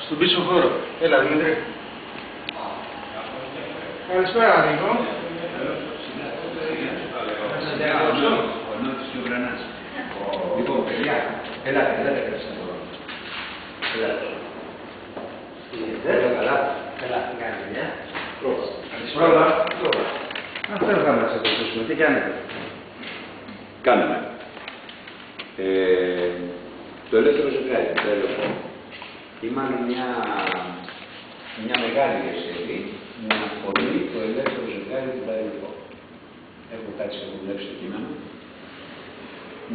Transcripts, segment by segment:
Στον πίσω χώρο. Έλα, Δημήτρη. Καλησπέρα, Νίκο. Να σας διακόψω. Ο Νότης και ο Βρανάς. Λοιπόν, παιδιά, ελάτε κρατήστε το. Ελάτε. Καλά. Καλά, τι κάνει, παιδιά. Πρόβα. Αυτό θα μας ακολουθήσουμε. Τι κάνετε? Κάναμε. Το ελεύθερο ζευγάρι, το έλεγχο, ή μάλλον μια μεγάλη εσέλη να αφορεί το ελεύθερο ζευγάρι του παρελθό. Έχω κάτσει και έχω δουλέψει το κείμενο,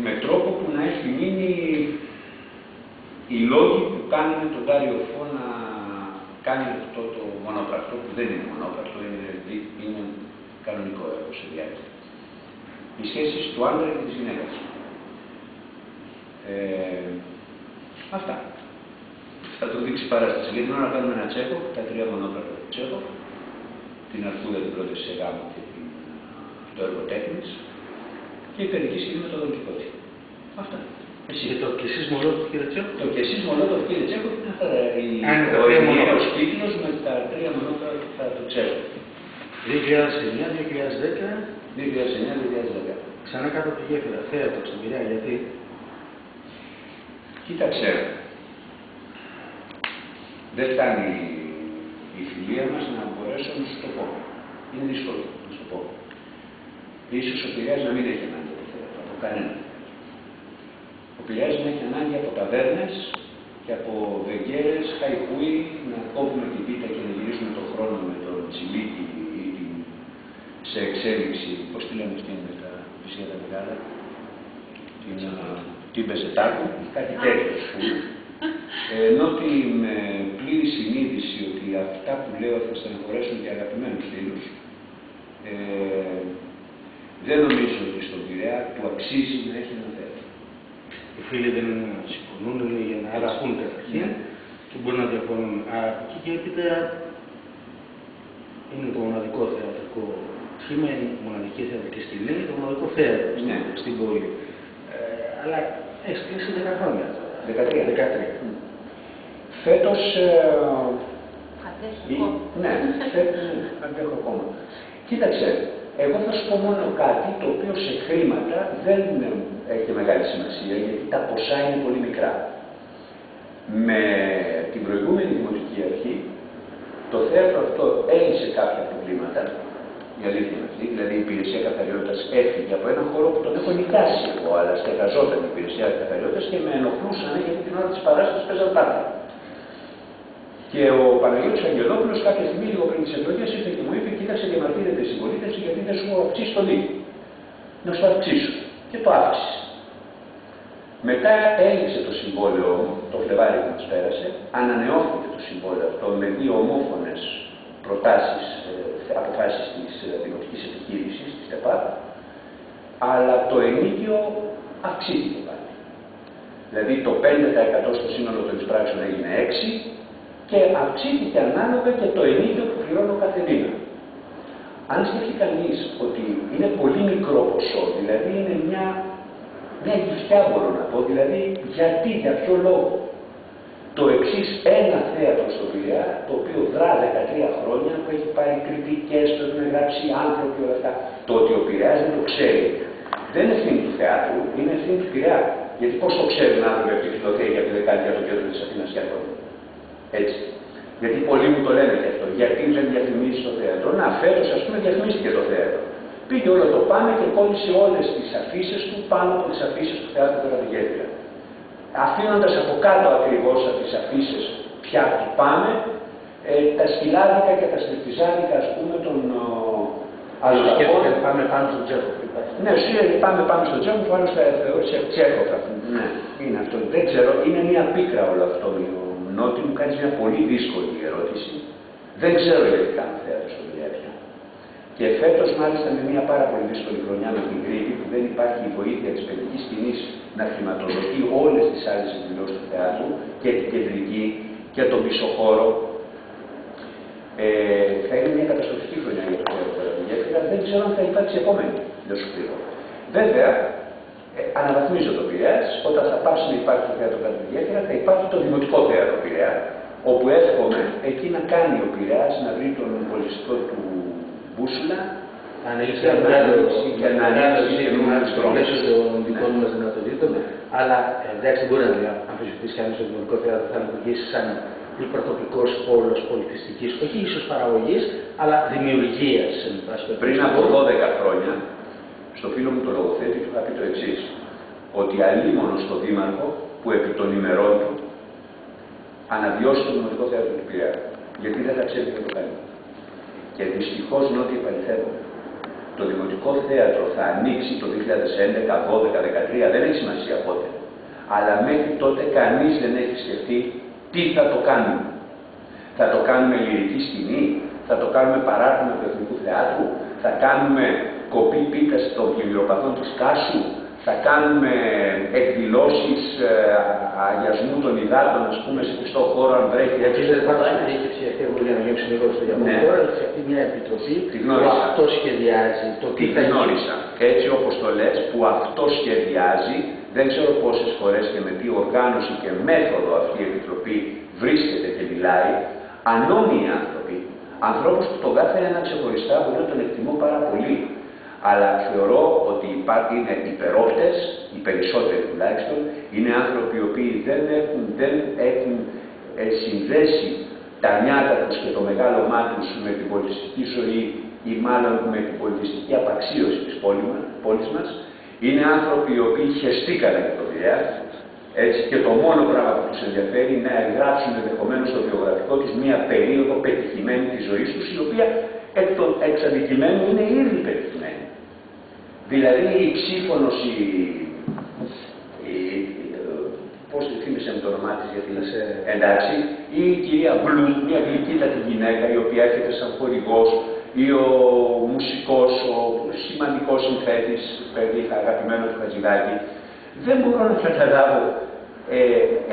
με τρόπο που να έχει μείνει οι λόγοι που κάνουν τον Τάριο Φω να κάνει αυτό το μονόπρακτο, που δεν είναι μονόπρακτο, είναι κανονικό έργο σε διάρκεια. Οι σχέσεις του άντρα και της γυναίκας. Αυτά. Θα το δείξει η παράσταση. Για την ώρα κάνουμε ένα Τσέχοφ, τα τρία μονόπρακτα του Τσέχοφ, την Αρκούδα, την πρώτη σε γάμο και το έργο τέχνης, και η παιδική σκηνή με το Δον Κιχώτη. Αυτά. Και το «Και εσείς Μολότοφ, κύριε Τσέχοφ»? Το «Και εσείς Μολότοφ, κύριε Τσέχοφ» είναι ο ενιαίος τίτλος με τα τρία μονόπρακτα του Τσέχοφ. 2009-2010. 2009-2010. Ξανά κάτω από τη γέφυρα. Θέατρο στον Πειραιά, γιατί? Κοίταξε, δεν φτάνει η φιλία μας να μπορέσω να σου το πω. Είναι δύσκολο να σου το πω. Ίσως ο Πειραιάς να μην έχει ανάγκη από θέατρο, από κανένα. Ο Πειραιάς να έχει ανάγκη από ταβέρνες και από βεγγέρες, χαϊκούι, να κόβουμε την πίτα και να γυρίσουμε τον χρόνο με τον Τσιλίκι ή σε εξέλιξη, πώς τη λέμε στην με τα βυσία τα μεγάλα, την Πεζετάκου, κάτι τέτοιο, ας πούμε. Ενώ με πλήρη συνείδηση ότι αυτά που λέω θα στεναχωρέσουν και αγαπημένους φίλους, δεν νομίζω ότι στον Πειραιά του αξίζει να έχει ένα θέατρο. Οι φίλοι δεν συμφωνούν, είναι για να αραχούν καταρχήν και μπορεί να διαφωνούν. Και έπειτα είναι το μοναδικό θεατρικό σχήμα, είναι η μοναδική θεατρική σκηνή, το μοναδικό θέατρο στην πόλη. Αλλά έχει κλείσει 10 χρόνια. 13. Φέτος... Ναι, αντέχω ακόμα. Κοίταξε, εγώ θα σου πω μόνο κάτι το οποίο σε χρήματα δεν έχει μεγάλη σημασία, γιατί τα ποσά είναι πολύ μικρά. Με την προηγούμενη δημοτική αρχή, το θέατρο αυτό έλυσε κάποια προβλήματα, η αλήθεια είναι αυτή, δηλαδή η υπηρεσία καθαριότητας έφυγε από έναν χώρο που τον έχω νοικιάσει εγώ, αλλά στεγαζόταν η υπηρεσία καθαριότητας και με ενοχλούσαν γιατί την ώρα της παράστασης παίζαν πάντα. Και ο Παναγιώτης Αγγελόπουλος κάποια στιγμή λίγο πριν τις εκλογές ήρθε και μου είπε: κοίταξε, διαμαρτύρεται η συμπολίτευση γιατί δεν σου αυξήσει το λίγο. Να σου αυξήσω. Και το αύξησε. Μετά έλυσε το συμβόλαιο μου, το Φλεβάρι που μας πέρασε, ανανεώθηκε το συμβόλαιο αυτό με 2 ομόφωνες προτάσεις, αποφάσεις της δημοτικής επιχείρησης, της ΤΕΠΑΤ, αλλά το ενίκιο αυξήθηκε πάλι. Δηλαδή το 5% στο σύνολο των εισπράξεων έγινε 6% και αυξήθηκε ανάλογα και το ενίκιο που πληρώνω κάθε μήνα. Αν σκεφτεί κανείς ότι είναι πολύ μικρό ποσό, δηλαδή είναι μια γυφτιά μπορώ να πω, δηλαδή γιατί, για ποιο λόγο. Το εξής, ένα θέατρο στο Πειραιά, το οποίο δρά 13 χρόνια, που έχει πάρει κριτικές, που έχουν γράψει άνθρωποι όλα αυτά. Το ότι ο Πειραιάς δεν το ξέρει, δεν είναι ευθύνη του θεάτρου, είναι ευθύνη του Πειραιά. Γιατί πώς το ξέρουν άνθρωποι από τη Φιλοθέη από τη δεκαετία του κέντρου της Αθήνας και ακόμα. Έτσι. Γιατί πολλοί μου το λένε και αυτό. Γιατί δεν διαφημίζει το θέατρο. Να, φέτος ας πούμε διαφημίστηκε το θέατρο. Πήγε όλο το Πάμε και κόλλησε όλες τις αφήσεις του πάνω από τις αφήσεις του θεάτρου Καραδιγέφυρα. Αφήνοντας από κάτω ακριβώς από τις αφήσεις πια του Πάμε, τα σκυλάδικα και τα στριπτιζάδικα, ας πούμε, των αλλοδαπών. Πάμε πάνω στον Τσέχοφ. Ναι, πάμε πάνω στον Τσέχοφ, πάνω στα θεώρησε Τσέχοφ. Ναι, είναι αυτό. Δεν ξέρω, είναι μια πίκρα όλο αυτό. Νότι μου κάνει μια πολύ δύσκολη ερώτηση. Δεν ξέρω γιατί κάνω θέατρο στο Πειραιά. Και φέτος, μάλιστα, με μια πάρα πολύ δύσκολη χρονιά με την Κρήτη, που δεν υπάρχει η βοήθεια της παιδικής σκηνής να χρηματοδοτεί όλες τις άλλες εκδηλώσεις του θεάτρου και την κεντρική και τον πισωχώρο, θα είναι μια καταστροφική χρονιά για το θέατρο Καραδιγέφυρα. Δεν ξέρω αν θα υπάρξει επόμενη, δεν σου πλήρω. Βέβαια, Αναβαθμίζω το Πειραιάς, όταν θα πάψει να υπάρχει το θέατρο κάτω ιδιαίτερα, θα υπάρχει το δημοτικό θέατρο Πειραιά, όπου εύχομαι εκεί να κάνει ο Πειραιάς να βρει τον πολιτιστικό του μπούσουλα για να ανοίξει καινούριους δρόμους των δικών μας δυνατοτήτων. Αλλά εντάξει, μπορεί να αμφισβητήσει κανείς ότι το δημοτικό θέατρο θα λειτουργήσει σαν υπερτοπικός πόλος πολιτιστικής, όχι ίσως παραγωγής, αλλά δημιουργίας. Πριν από 12 χρόνια, στο φίλο μου το λογοθέτη του είχα πει το εξής, ότι αλίμονο στο δήμαρχο που επί των ημερών του αναβιώσει το δημοτικό θέατρο του Πειραιά. Γιατί δεν θα ξέρει να το κάνει. Και δυστυχώς νότια επαληθεύω. Το δημοτικό θέατρο θα ανοίξει το 2011, 12, 13, δεν έχει σημασία πότε. Αλλά μέχρι τότε κανείς δεν έχει σκεφτεί τι θα το κάνουμε. Θα το κάνουμε λυρική σκηνή, θα το κάνουμε παράρτημα του Εθνικού Θεάτρου, θα κάνουμε κοπή πίτας των πλημμυροπαθών της Κάσου, θα κάνουμε εκδηλώσεις αγιασμού των υδάτων, ας πούμε, σε πιστό χώρο, αν βρέχει. Έχει φτιαχτεί, εγώ για να γέμψω λίγο στο διαβόλιο, τώρα έχει φτιαχτεί μια επιτροπή που αυτό σχεδιάζει. Τη γνώρισα. Έτσι όπως το λες, που αυτό σχεδιάζει, δεν ξέρω πόσες φορές και με τι οργάνωση και μέθοδο αυτή η επιτροπή βρίσκεται και μιλάει, ανώμοιοι άνθρωποι, ανθρώπους που τον κάθε ένα ξεχωριστά μπορεί να τον εκτιμώ πάρα πολύ. Αλλά θεωρώ ότι είναι υπερόπτες, οι περισσότεροι τουλάχιστον, είναι άνθρωποι οι οποίοι δεν έχουν συνδέσει τα νιάτα τους και το μεγάλωμά τους με την πολιτιστική ζωή ή μάλλον με την πολιτιστική απαξίωση της πόλης μας. Είναι άνθρωποι οι οποίοι χεστήκανε για το Πειραιά, έτσι, και το μόνο πράγμα που τους ενδιαφέρει είναι να εγγράψουν ενδεχομένως στο βιογραφικό τους μία περίοδο πετυχημένη της ζωής τους, η οποία εξ αντικειμένου είναι ήδη πετυχημένη. Δηλαδή η Ψήφωνος, πώς τη θύμισε με το όνομά της, γιατί εντάξει, ή η κυρία Μπλου, μια γλυκύτατη γυναίκα η οποία έρχεται σαν χορηγός, ή ο μουσικός, ο σημαντικός συνθέτης, παιδί αγαπημένο του Χατζηδάκη. Δεν μπορώ να καταλάβω.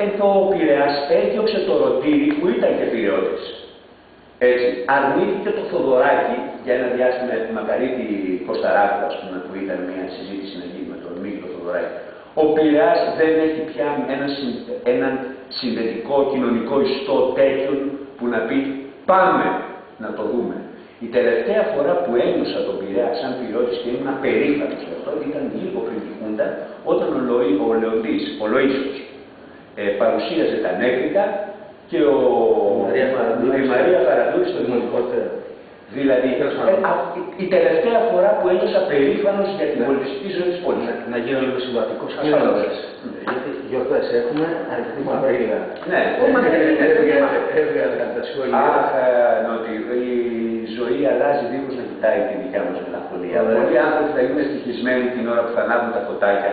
Εδώ ο Πειραιάς έδιωξε το Ροντήρι που ήταν και Πειραιώτης. Έτσι, αρνήθηκε το Θοδωράκι για ένα διάστημα, Μακαρίτη Κωσταράκου, ας πούμε, που ήταν μια συζήτηση να γίνει με τον Μίκη Θοδωράκι. Ο Πειραιάς δεν έχει πια έναν συνδετικό κοινωνικό ιστό τέτοιον που να πει πάμε να το δούμε. Η τελευταία φορά που ένιωσα τον Πειραιά σαν Πειραιώτης και ήμουν απερήφανος γι' αυτό ήταν λίγο πριν τη Χούντα, όταν ο Λοΐσος παρουσίαζε τα νέκρικα και η Μαρία Παραδούρη στο δημοτικό θέατρο. Δηλαδή, η τελευταία φορά που ένιωσα περήφανος για την πολιτιστική ζωή της πόλης. Να γίνω λίγο συμβατικός. Γιατί γιορτές έχουμε, αριθμό Απρίλια. Ναι, έβγαλε τα σχόλια. Ότι η ζωή αλλάζει δίχως να κοιτάει τη δικιά μας μελαγχολία. Πολλοί άνθρωποι θα είναι ευτυχισμένοι την ώρα που θα ανάβουν τα φωτάκια.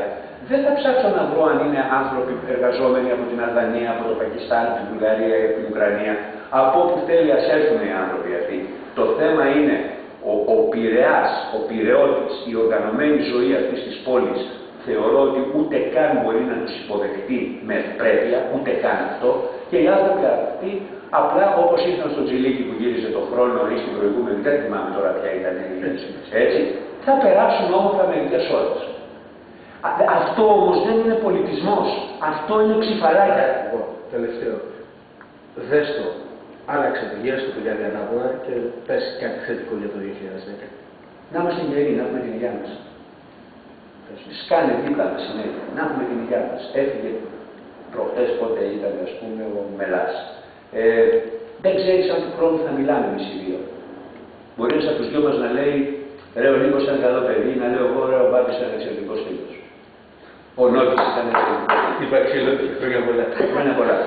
Δεν θα ψάξω να βρω αν είναι άνθρωποι εργαζόμενοι από την Αλβανία, από το Πακιστάν, την Βουλγαρία ή την Ουκρανία. Από όπου θέλει ας έρθουν οι άνθρωποι αυτοί. Το θέμα είναι ο Πειραιάς, ο Πειραιώτης, η οργανωμένη ζωή αυτής της πόλης, θεωρώ ότι ούτε καν μπορεί να τους υποδεχτεί με ευπρέπεια, ούτε καν αυτό, και οι άνθρωποι αυτοί απλά όπως ήρθαν στο Τζιλίκι που γύριζε το χρόνο ή στην προηγούμενη, δεν θυμάμαι τώρα ποια ήταν η έτσι, θα περάσουν όμορφα μερικές ώρες. Αυτό όμως δεν είναι πολιτισμός, αυτό είναι ξυφαλάκια. Τελευταίο. Δες το. Άλλαξε το γέστο του για ανάποδα και πες κάτι θετικό για το 2010. Να είμαστε γεροί, να έχουμε την υγειά μας. Σκάνε δίπλα μας συνέχεια, να έχουμε την υγειά μας. Έφυγε προχτές πότε ήταν, ας πούμε, ο Μελάς. Δεν ξέρεις αν του χρόνου θα μιλάμε εμείς οι δύο. Μπορεί ένας από τους δυο μας να λέει ρε ο Νίκος ήταν καλό παιδί, να λέω εγώ ρε ο Μπάμπης ήταν εξαιρετικός φίλος. Ο Νότης ήταν εξαιρετικός φίλος. Υπάρχει χρόνια πολλά. Χρόνια πολλά.